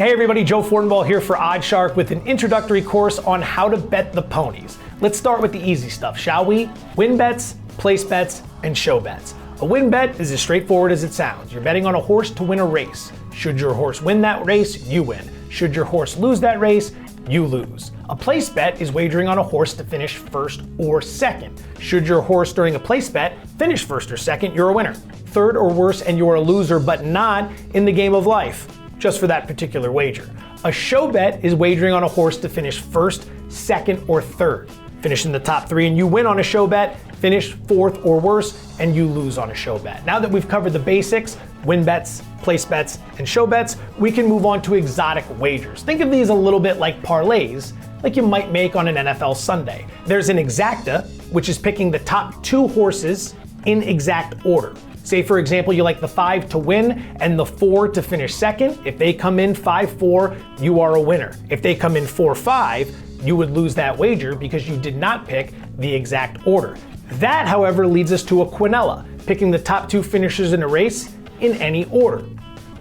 Hey everybody, Joe Fortenbaugh here for OddsShark with an introductory course on how to bet the ponies. Let's start with the easy stuff, shall we? Win bets, place bets, and show bets. A win bet is as straightforward as it sounds. You're betting on a horse to win a race. Should your horse win that race, you win. Should your horse lose that race, you lose. A place bet is wagering on a horse to finish first or second. Should your horse during a place bet finish first or second, you're a winner. Third or worse, and you're a loser, but not in the game of life, just for that particular wager. A show bet is wagering on a horse to finish first, second, or third. Finish in the top three and you win on a show bet, finish fourth or worse, and you lose on a show bet. Now that we've covered the basics, win bets, place bets, and show bets, we can move on to exotic wagers. Think of these a little bit like parlays, like you might make on an NFL Sunday. There's an exacta, which is picking the top two horses in exact order. Say, for example, you like the 5 to win and the 4 to finish second. If they come in 5-4, you are a winner. If they come in 4-5, you would lose that wager because you did not pick the exact order. That, however, leads us to a Quinella, picking the top two finishers in a race in any order.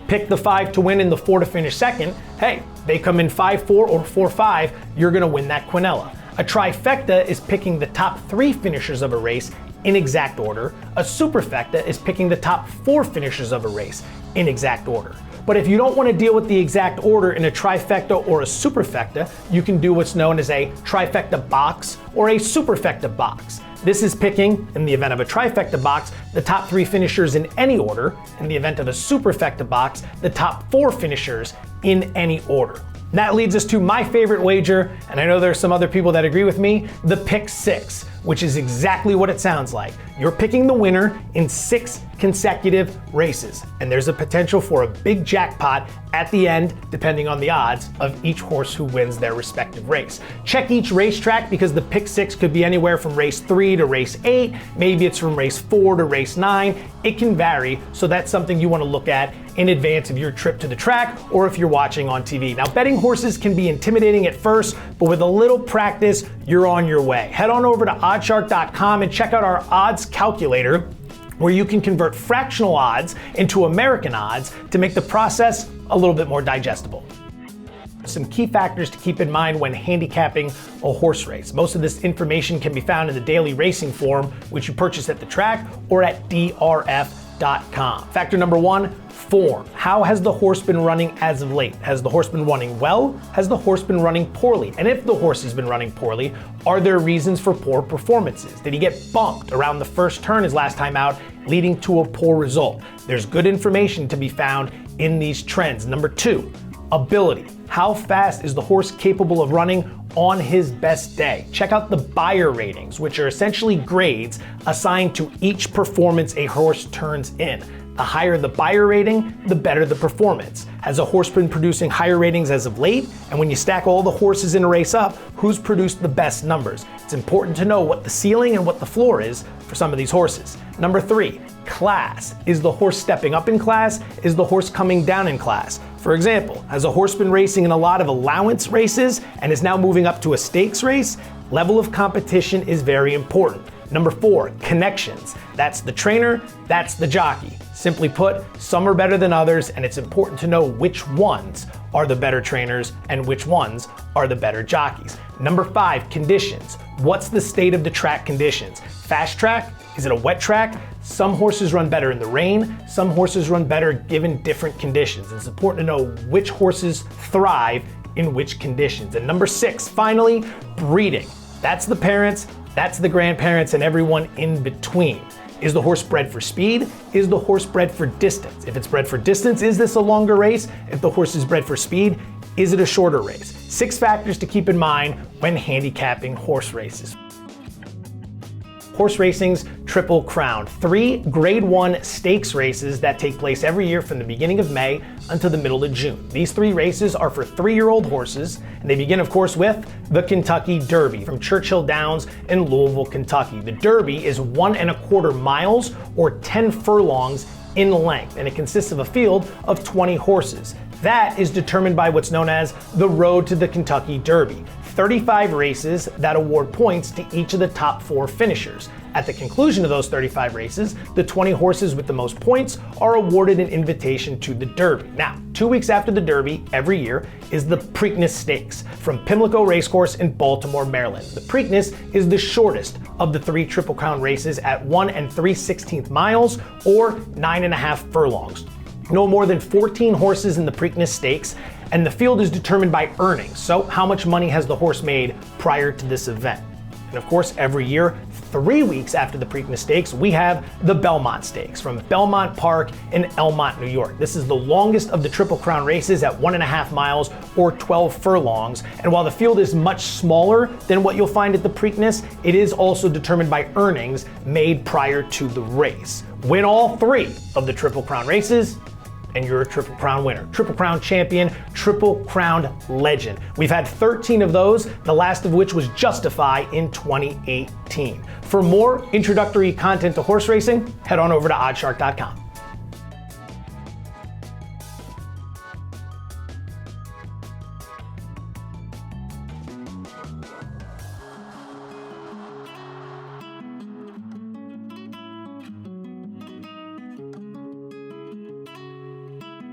Pick the 5 to win and the 4 to finish second. Hey, they come in 5-4 or 4-5, you're gonna win that Quinella. A trifecta is picking the top 3 finishers of a race in exact order. A superfecta is picking the top 4 finishers of a race in exact order. But if you don't want to deal with the exact order in a trifecta or a superfecta, you can do what's known as a trifecta box or a superfecta box. This is picking, in the event of a trifecta box, the top 3 finishers in any order. In the event of a superfecta box, the top 4 finishers in any order. That leads us to my favorite wager, and I know there's some other people that agree with me, the pick 6, which is exactly what it sounds like. You're picking the winner in 6 consecutive races, and there's a potential for a big jackpot at the end, depending on the odds of each horse who wins their respective race. Check each racetrack because the pick 6 could be anywhere from race 3 to race 8, maybe it's from race 4 to race 9. It can vary, so that's something you want to look at in advance of your trip to the track or if you're watching on TV. Now, betting horses can be intimidating at first, but with a little practice, you're on your way. Head on over to oddshark.com and check out our odds calculator, where you can convert fractional odds into American odds to make the process a little bit more digestible. Some key factors to keep in mind when handicapping a horse race. Most of this information can be found in the daily racing form, which you purchase at the track or at drf.com. Factor number 1, form. How has the horse been running as of late? Has the horse been running well? Has the horse been running poorly? And if the horse has been running poorly, are there reasons for poor performances? Did he get bumped around the first turn his last time out, leading to a poor result? There's good information to be found in these trends. Number 2, ability. How fast is the horse capable of running on his best day? Check out the buyer ratings, which are essentially grades assigned to each performance a horse turns in. The higher the buyer rating, the better the performance. Has a horse been producing higher ratings as of late? And when you stack all the horses in a race up, who's produced the best numbers? It's important to know what the ceiling and what the floor is for some of these horses. Number 3, class. Is the horse stepping up in class? Is the horse coming down in class? For example, has a horse been racing in a lot of allowance races and is now moving up to a stakes race? Level of competition is very important. Number 4, connections. That's the trainer, that's the jockey. Simply put, some are better than others, and it's important to know which ones are the better trainers and which ones are the better jockeys. Number 5, conditions. What's the state of the track conditions? Fast track? Is it a wet track? Some horses run better in the rain, some horses run better given different conditions. It's important to know which horses thrive in which conditions. And number 6, finally, breeding. That's the parents, that's the grandparents, and everyone in between. Is the horse bred for speed? Is the horse bred for distance? If it's bred for distance, is this a longer race? If the horse is bred for speed, is it a shorter race? 6 factors to keep in mind when handicapping horse races. Horse racing's Triple Crown. 3 Grade 1 stakes races that take place every year from the beginning of May until the middle of June. These 3 races are for 3-year-old horses, and they begin, of course, with the Kentucky Derby from Churchill Downs in Louisville, Kentucky. The Derby is 1¼ miles or 10 furlongs in length, and it consists of a field of 20 horses. That is determined by what's known as the Road to the Kentucky Derby. 35 races that award points to each of the top 4 finishers. At the conclusion of those 35 races, the 20 horses with the most points are awarded an invitation to the Derby. Now, 2 weeks after the Derby, every year, is the Peakness Stakes from Pimlico Racecourse in Baltimore, Maryland. The Peakness is the shortest of the 3 Triple Crown races at 1 3/16 miles or 9.5 furlongs. No more than 14 horses in the Peakness Stakes, and the field is determined by earnings, so how much money has the horse made prior to this event. And of course, every year, 3 weeks after the Peakness Stakes, we have the Belmont Stakes from Belmont Park in Elmont, New York. This is the longest of the Triple Crown races at 1.5 miles or 12 furlongs. And while the field is much smaller than what you'll find at the Peakness, it is also determined by earnings made prior to the race. Win all 3 of the Triple Crown races, and you're a Triple Crown winner. Triple Crown champion, Triple Crown legend. We've had 13 of those, the last of which was Justify in 2018. For more introductory content to horse racing, head on over to oddshark.com.